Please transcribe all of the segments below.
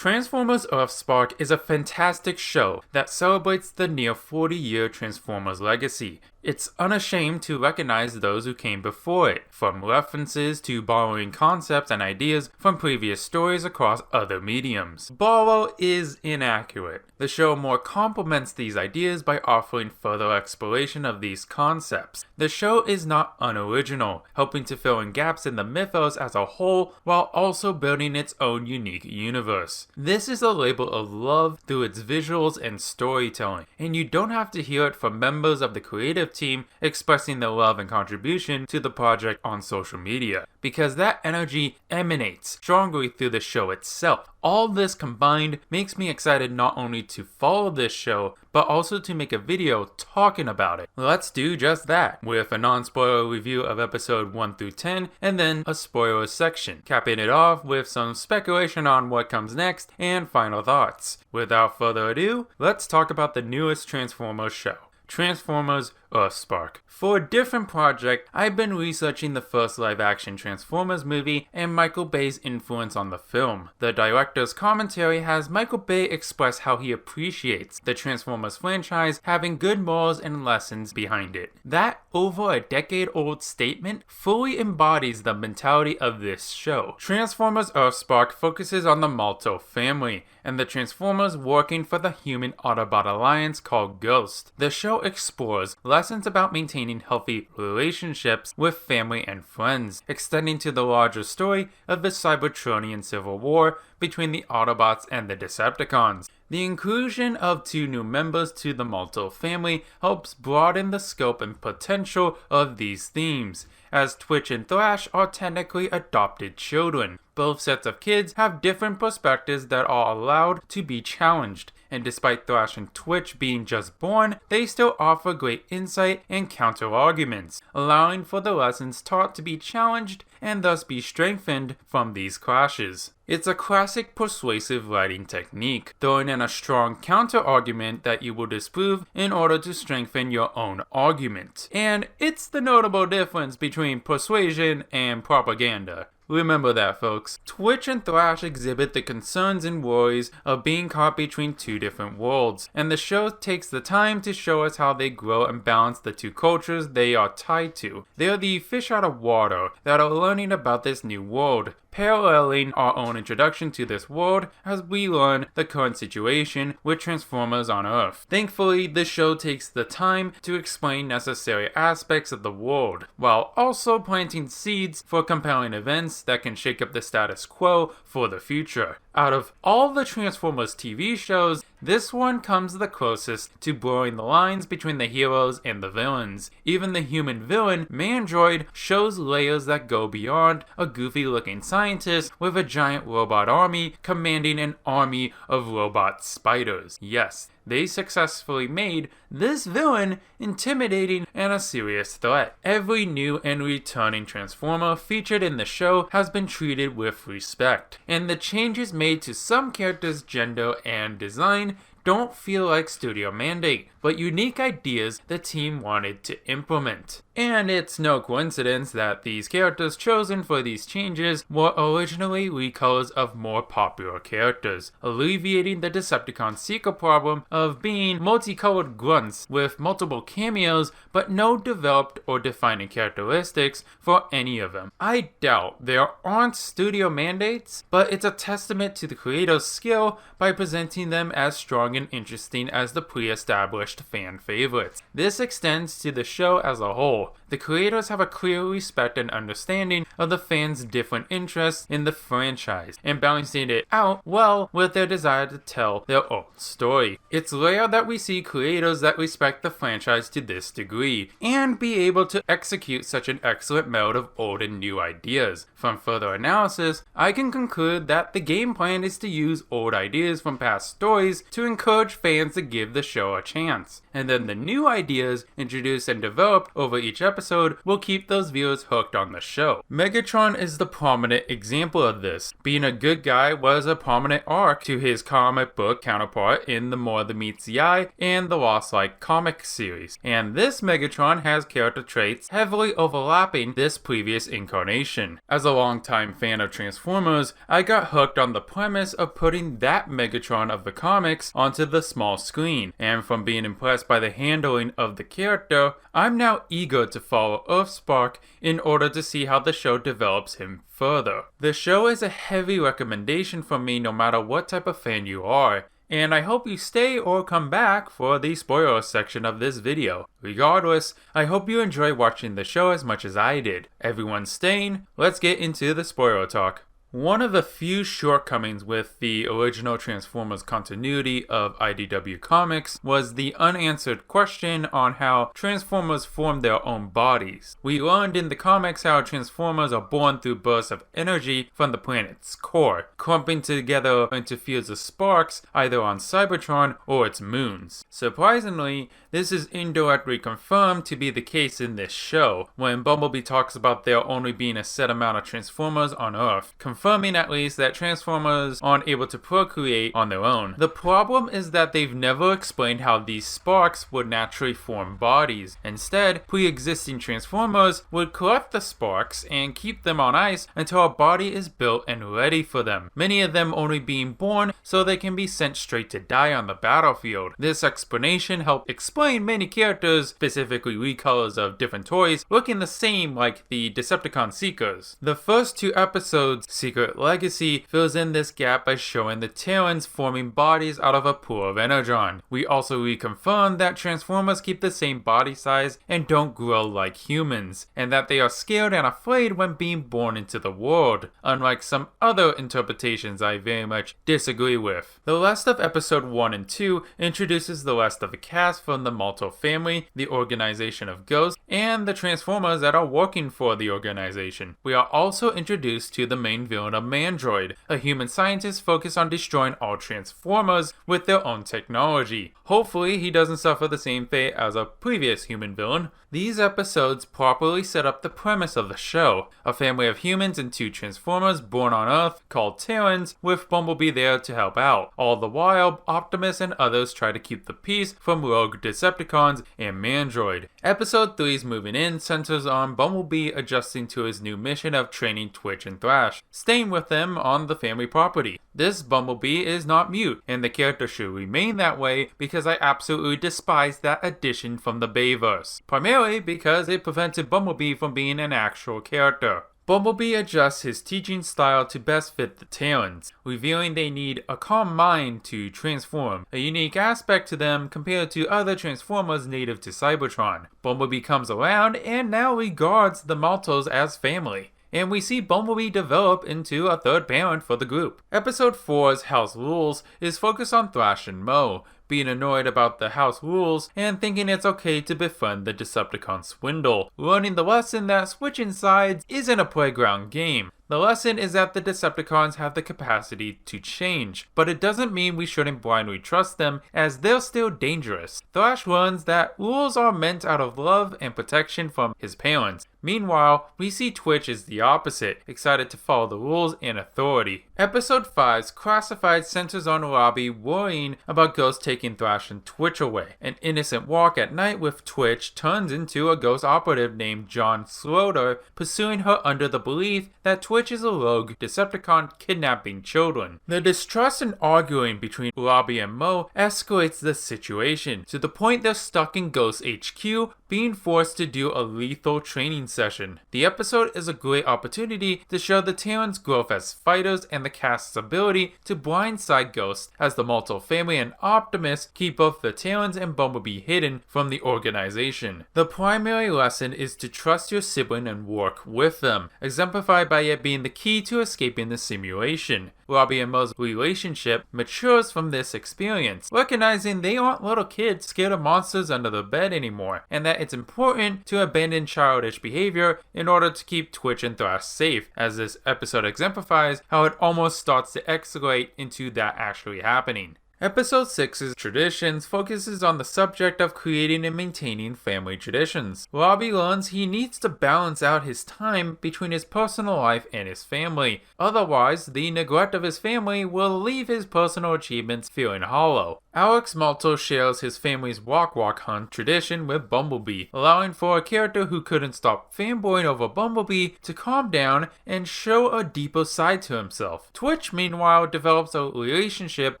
Transformers Earthspark is a fantastic show that celebrates the near 40-year Transformers legacy. It's unashamed to recognize those who came before it, from references to borrowing concepts and ideas from previous stories across other mediums. Borrow is inaccurate. The show more complements these ideas by offering further exploration of these concepts. The show is not unoriginal, helping to fill in gaps in the mythos as a whole while also building its own unique universe. This is a labor of love through its visuals and storytelling, and you don't have to hear it from members of the creative team expressing their love and contribution to the project on social media, because that energy emanates strongly through the show itself. All this combined makes me excited not only to follow this show, but also to make a video talking about it. Let's do just that, with a non-spoiler review of episode 1 through 10, and then a spoiler section, capping it off with some speculation on what comes next, and final thoughts. Without further ado, let's talk about the newest Transformers show. Transformers Earthspark. For a different project, I've been researching the first live-action Transformers movie and Michael Bay's influence on the film. The director's commentary has Michael Bay express how he appreciates the Transformers franchise having good morals and lessons behind it. That over a decade-old statement fully embodies the mentality of this show. Transformers Earthspark focuses on the Malto family and the Transformers working for the human Autobot alliance called Ghost. The show explores lessons about maintaining healthy relationships with family and friends, extending to the larger story of the Cybertronian civil war between the Autobots and the Decepticons. The inclusion of 2 new members to the Malto family helps broaden the scope and potential of these themes, as Twitch and Thrash are technically adopted children. Both sets of kids have different perspectives that are allowed to be challenged, and despite Thrash and Twitch being just born, they still offer great insight and counter-arguments, allowing for the lessons taught to be challenged and thus be strengthened from these clashes. It's a classic persuasive writing technique, throwing in a strong counter-argument that you will disprove in order to strengthen your own argument. And it's the notable difference between persuasion and propaganda. Remember that, folks. Twitch and Thrash exhibit the concerns and worries of being caught between 2 different worlds, and the show takes the time to show us how they grow and balance the 2 cultures they are tied to. They are the fish out of water that are learning about this new world, paralleling our own introduction to this world as we learn the current situation with Transformers on Earth. Thankfully, the show takes the time to explain necessary aspects of the world, while also planting seeds for compelling events that can shake up the status quo for the future. Out of all the Transformers TV shows, this one comes the closest to blurring the lines between the heroes and the villains. Even the human villain, Mandroid, shows layers that go beyond a goofy-looking scientist with a giant robot army commanding an army of robot spiders. Yes, they successfully made this villain intimidating and a serious threat. Every new and returning Transformer featured in the show has been treated with respect, and the changes made to some characters' gender and design don't feel like studio mandate, but unique ideas the team wanted to implement. And it's no coincidence that these characters chosen for these changes were originally recolors of more popular characters, alleviating the Decepticon seeker problem of being multicolored grunts with multiple cameos but no developed or defining characteristics for any of them. I doubt there aren't studio mandates, but it's a testament to the creator's skill by presenting them as strong and interesting as the pre-established fan favorites. This extends to the show as a whole. The creators have a clear respect and understanding of the fans' different interests in the franchise, and balancing it out well with their desire to tell their own story. It's rare that we see creators that respect the franchise to this degree, and be able to execute such an excellent meld of old and new ideas. From further analysis, I can conclude that the game plan is to use old ideas from past stories to encourage fans to give the show a chance. And then the new ideas introduced and developed over each episode will keep those viewers hooked on the show. Megatron is the prominent example of this. Being a good guy was a prominent arc to his comic book counterpart in the More Than Meets the Eye and the Lost Light comic series. And this Megatron has character traits heavily overlapping this previous incarnation. As a longtime fan of Transformers, I got hooked on the premise of putting that Megatron of the comics onto the small screen, and from being impressed by the handling of the character, I'm now eager to follow Earthspark in order to see how the show develops him further. The show is a heavy recommendation from me no matter what type of fan you are, and I hope you stay or come back for the spoiler section of this video. Regardless, I hope you enjoy watching the show as much as I did. Everyone's staying, let's get into the spoiler talk. One of the few shortcomings with the original Transformers continuity of IDW Comics was the unanswered question on how Transformers form their own bodies. We learned in the comics how Transformers are born through bursts of energy from the planet's core, clumping together into fields of sparks either on Cybertron or its moons. Surprisingly, this is indirectly confirmed to be the case in this show, when Bumblebee talks about there only being a set amount of Transformers on Earth, confirming at least that Transformers aren't able to procreate on their own. The problem is that they've never explained how these sparks would naturally form bodies. Instead, pre-existing Transformers would collect the sparks and keep them on ice until a body is built and ready for them, many of them only being born so they can be sent straight to die on the battlefield. This explanation helped explain many characters, specifically recolors of different toys, looking the same like the Decepticon Seekers. The first two episodes, Secret Legacy, fills in this gap by showing the Terrans forming bodies out of a pool of Energon. We also reconfirm that Transformers keep the same body size and don't grow like humans, and that they are scared and afraid when being born into the world, unlike some other interpretations I very much disagree with. The rest of episode 1 and 2 introduces the rest of the cast from the Malto family, the Organization of Ghosts, and the Transformers that are working for the organization. We are also introduced to the main villain of Mandroid, a human scientist focused on destroying all Transformers with their own technology. Hopefully he doesn't suffer the same fate as a previous human villain. These episodes properly set up the premise of the show, a family of humans and two Transformers born on Earth called Terrans, with Bumblebee there to help out. All the while, Optimus and others try to keep the peace from rogue Decepticons and Mandroid. Episode 3's moving in centers on Bumblebee adjusting to his new mission of training Twitch and Thrash, staying with them on the family property. This Bumblebee is not mute, and the character should remain that way because I absolutely despise that addition from the Bayverse, primarily because it prevented Bumblebee from being an actual character. Bumblebee adjusts his teaching style to best fit the Terrans, revealing they need a calm mind to transform, a unique aspect to them compared to other Transformers native to Cybertron. Bumblebee comes around and now regards the Maltos as family, and we see Bumblebee develop into a third parent for the group. Episode 4's House Rules is focused on Thrash and Mo, being annoyed about the house rules and thinking it's okay to befriend the Decepticon Swindle, learning the lesson that switching sides isn't a playground game. The lesson is that the Decepticons have the capacity to change, but it doesn't mean we shouldn't blindly trust them, as they're still dangerous. Thrash learns that rules are meant out of love and protection from his parents. Meanwhile, we see Twitch is the opposite, excited to follow the rules and authority. Episode 5's Classified centers on Robbie worrying about Ghost taking Thrash and Twitch away. An innocent walk at night with Twitch turns into a Ghost operative named John Slaughter, pursuing her under the belief that Twitch is a rogue Decepticon kidnapping children. The distrust and arguing between Robbie and Mo escalates the situation, to the point they're stuck in Ghost HQ, being forced to do a lethal training session. The episode is a great opportunity to show the Terrans' growth as fighters and the cast's ability to blindside Ghost, as the Malto family and Optimus keep both the Terrans and Bumblebee hidden from the organization. The primary lesson is to trust your sibling and work with them, exemplified by it being the key to escaping the simulation. Robbie and Mo's relationship matures from this experience, recognizing they aren't little kids scared of monsters under the bed anymore, and that it's important to abandon childish behavior in order to keep Twitch and Thrash safe, as this episode exemplifies how it almost starts to escalate into that actually happening. Episode 6's Traditions focuses on the subject of creating and maintaining family traditions. Robbie learns he needs to balance out his time between his personal life and his family. Otherwise, the neglect of his family will leave his personal achievements feeling hollow. Alex Malto shares his family's Walk Walk Hunt tradition with Bumblebee, allowing for a character who couldn't stop fanboying over Bumblebee to calm down and show a deeper side to himself. Twitch, meanwhile, develops a relationship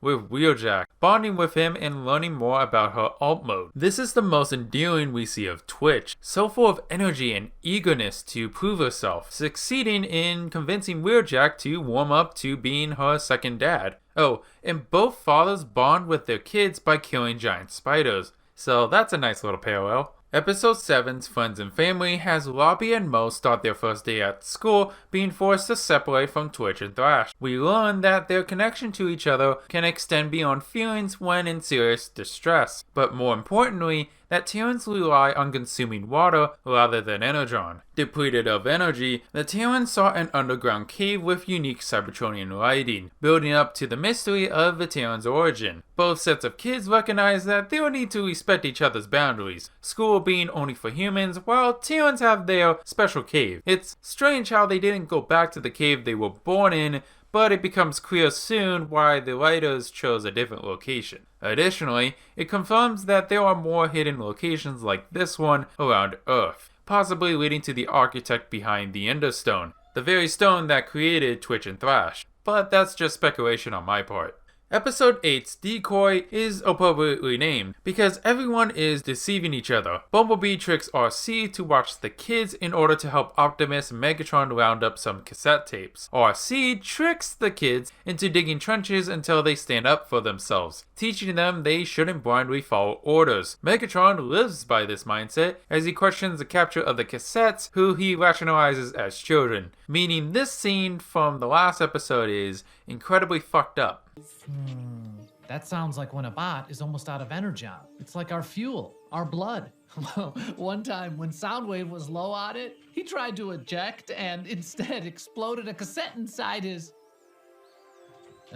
with Wheeljack, bonding with him and learning more about her alt mode. This is the most endearing we see of Twitch, so full of energy and eagerness to prove herself, succeeding in convincing Wheeljack to warm up to being her second dad. Oh, and both fathers bond with their kids by killing giant spiders, so that's a nice little parallel. Episode 7's Friends and Family has Robbie and Mo start their first day at school being forced to separate from Twitch and Thrash. We learn that their connection to each other can extend beyond feelings when in serious distress, but more importantly, that Terrans rely on consuming water rather than energon. Depleted of energy, the Terrans sought an underground cave with unique Cybertronian lighting, building up to the mystery of the Terrans' origin. Both sets of kids recognize that they'll need to respect each other's boundaries, school being only for humans, while Terrans have their special cave. It's strange how they didn't go back to the cave they were born in, but it becomes clear soon why the writers chose a different location. Additionally, it confirms that there are more hidden locations like this one around Earth, possibly leading to the architect behind the Ender Stone, the very stone that created Twitch and Thrash. But that's just speculation on my part. Episode 8's Decoy is appropriately named because everyone is deceiving each other. Bumblebee tricks RC to watch the kids in order to help Optimus and Megatron round up some cassette tapes. RC tricks the kids into digging trenches until they stand up for themselves, teaching them they shouldn't blindly follow orders. Megatron lives by this mindset as he questions the capture of the cassettes, who he rationalizes as children, meaning this scene from the last episode is incredibly fucked up. That sounds like when a bot is almost out of energon. It's like our fuel, our blood. One time when Soundwave was low on it, he tried to eject and instead exploded a cassette inside his...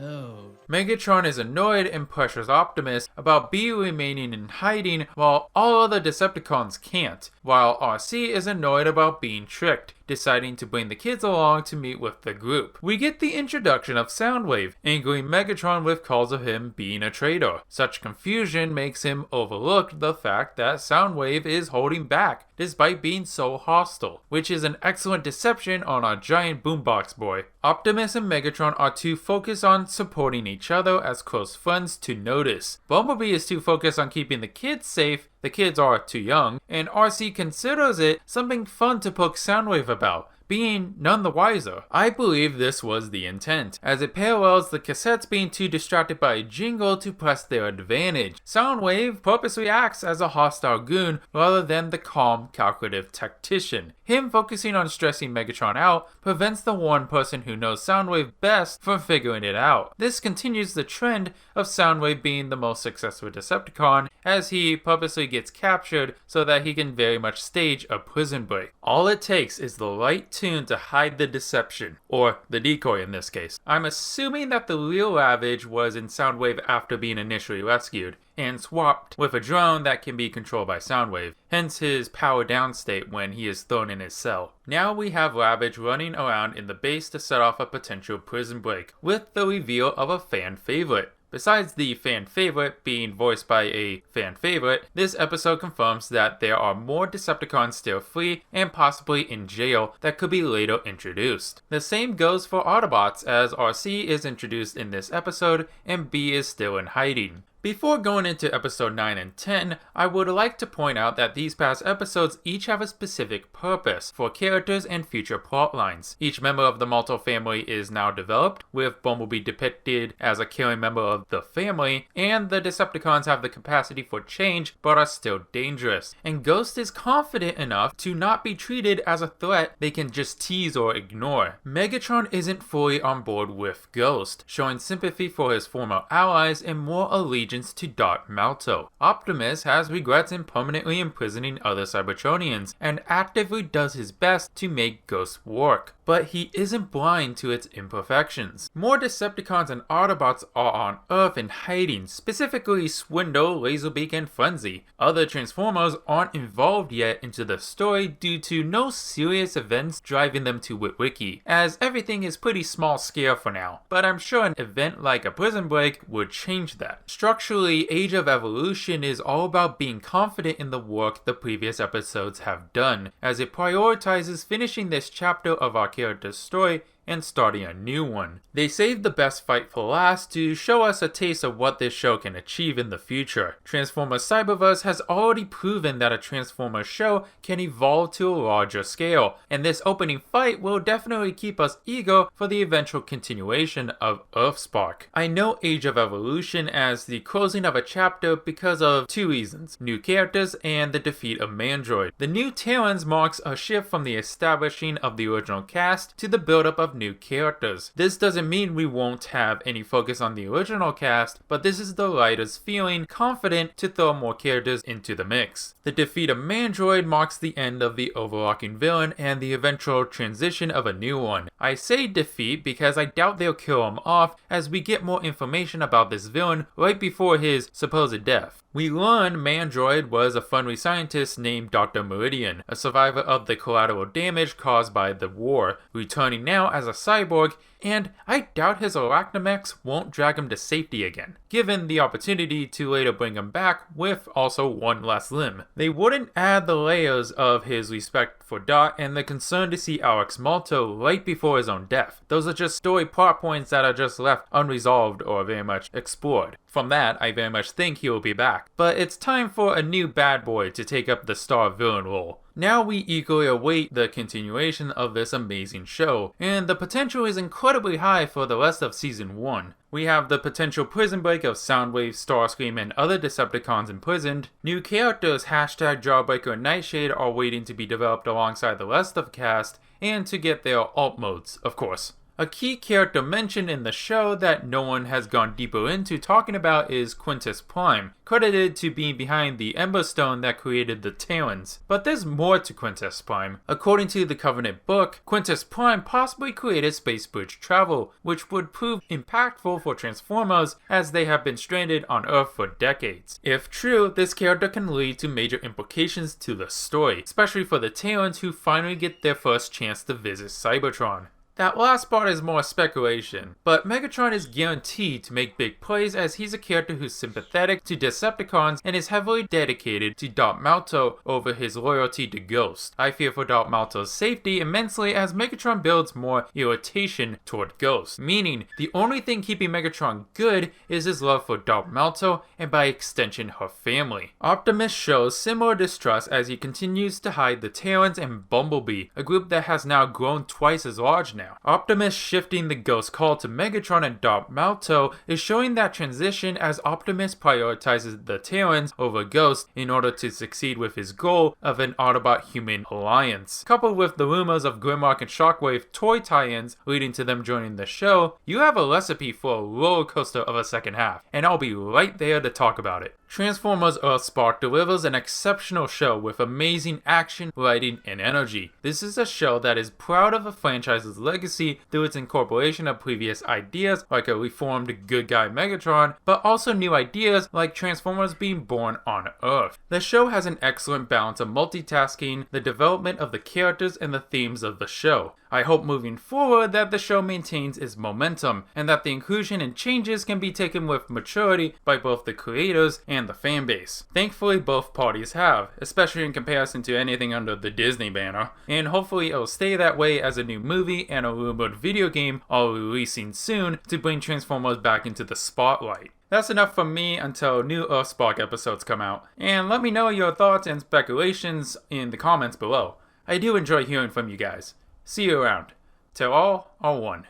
Oh. Megatron is annoyed and pressures Optimus about Bee remaining in hiding while all other Decepticons can't, while RC is annoyed about being tricked, deciding to bring the kids along to meet with the group. We get the introduction of Soundwave, angering Megatron with calls of him being a traitor. Such confusion makes him overlook the fact that Soundwave is holding back, despite being so hostile, which is an excellent deception on our giant boombox boy. Optimus and Megatron are too focused on supporting each other as close friends to notice. Bumblebee is too focused on keeping the kids safe, the kids are too young, and RC considers it something fun to poke Soundwave about, being none the wiser. I believe this was the intent, as it parallels the cassettes being too distracted by a jingle to press their advantage. Soundwave purposely acts as a hostile goon rather than the calm, calculative tactician. Him focusing on stressing Megatron out prevents the one person who knows Soundwave best from figuring it out. This continues the trend of Soundwave being the most successful Decepticon, as he purposely gets captured so that he can very much stage a prison break. All it takes is the right tune to hide the deception, or the decoy in this case. I'm assuming that the real Ravage was in Soundwave after being initially rescued, and swapped with a drone that can be controlled by Soundwave, hence his power down state when he is thrown in his cell. Now we have Ravage running around in the base to set off a potential prison break, with the reveal of a fan favorite. Besides the fan favorite being voiced by a fan favorite, this episode confirms that there are more Decepticons still free and possibly in jail that could be later introduced. The same goes for Autobots, as RC is introduced in this episode and Bee is still in hiding. Before going into episode 9 and 10, I would like to point out that these past episodes each have a specific purpose for characters and future plotlines. Each member of the Malto family is now developed, with Bumblebee depicted as a caring member of the family, and the Decepticons have the capacity for change but are still dangerous. And Ghost is confident enough to not be treated as a threat they can just tease or ignore. Megatron isn't fully on board with Ghost, showing sympathy for his former allies and more allegiance to Dark Malto. Optimus has regrets in permanently imprisoning other Cybertronians, and actively does his best to make Ghost work. but he isn't blind to its imperfections. More Decepticons and Autobots are on Earth in hiding, specifically Swindle, Laserbeak, and Frenzy. Other Transformers aren't involved yet into the story due to no serious events driving them to Witwicky, as everything is pretty small scale for now, but I'm sure an event like a Prison Break would change that. Structurally, Age of Evolution is all about being confident in the work the previous episodes have done, as it prioritizes finishing this chapter of our character's story and starting a new one. They saved the best fight for last to show us a taste of what this show can achieve in the future. Transformers Cyberverse has already proven that a Transformers show can evolve to a larger scale, and this opening fight will definitely keep us eager for the eventual continuation of Earthspark. I know Age of Evolution as the closing of a chapter because of two reasons: new characters and the defeat of Mandroid. The new Terrans marks a shift from the establishing of the original cast to the build-up of new characters. This doesn't mean we won't have any focus on the original cast, but this is the writers feeling confident to throw more characters into the mix. The defeat of Mandroid marks the end of the overarching villain and the eventual transition of a new one. I say defeat because I doubt they'll kill him off, as we get more information about this villain right before his supposed death. We learn Mandroid was a friendly scientist named Dr. Meridian, a survivor of the collateral damage caused by the war, returning now as a cyborg, and I doubt his Arachnomex won't drag him to safety again, given the opportunity to later bring him back with also one less limb. They wouldn't add the layers of his respect for Dot and the concern to see Alex Malto right before his own death. Those are just story plot points that are just left unresolved or very much explored. From that, I very much think he will be back. But it's time for a new bad boy to take up the star villain role. Now we eagerly await the continuation of this amazing show, and the potential is incredibly high for the rest of Season 1. We have the potential prison break of Soundwave, Starscream, and other Decepticons imprisoned. New characters Jawbreaker and Nightshade are waiting to be developed alongside the rest of the cast, and to get their alt modes, of course. A key character mentioned in the show that no one has gone deeper into talking about is Quintus Prime, credited to being behind the Ember Stone that created the Terrans. But there's more to Quintus Prime. According to the Covenant book, Quintus Prime possibly created space bridge travel, which would prove impactful for Transformers as they have been stranded on Earth for decades. If true, this character can lead to major implications to the story, especially for the Terrans who finally get their first chance to visit Cybertron. That last part is more speculation, but Megatron is guaranteed to make big plays as he's a character who's sympathetic to Decepticons and is heavily dedicated to Dot Malto over his loyalty to Ghost. I fear for Dot Malto's safety immensely as Megatron builds more irritation toward Ghost, meaning the only thing keeping Megatron good is his love for Dot Malto and by extension her family. Optimus shows similar distrust as he continues to hide the Terrans and Bumblebee, a group that has now grown twice as large now. Optimus shifting the Ghost call to Megatron and Dot Malto is showing that transition as Optimus prioritizes the Terrans over Ghost in order to succeed with his goal of an Autobot-human alliance. Coupled with the rumors of Grimlock and Shockwave toy tie-ins leading to them joining the show, you have a recipe for a roller coaster of a second half, and I'll be right there to talk about it. Transformers Earthspark delivers an exceptional show with amazing action, writing, and energy. This is a show that is proud of a franchise's legacy through its incorporation of previous ideas like a reformed good guy Megatron, but also new ideas like Transformers being born on Earth. The show has an excellent balance of multitasking, the development of the characters, and the themes of the show. I hope moving forward that the show maintains its momentum, and that the inclusion and changes can be taken with maturity by both the creators and the fanbase. Thankfully both parties have, especially in comparison to anything under the Disney banner, and hopefully it'll stay that way as a new movie and a rumored video game are releasing soon to bring Transformers back into the spotlight. That's enough from me until new Earthspark episodes come out, and let me know your thoughts and speculations in the comments below. I do enjoy hearing from you guys. See you around. Till all are one.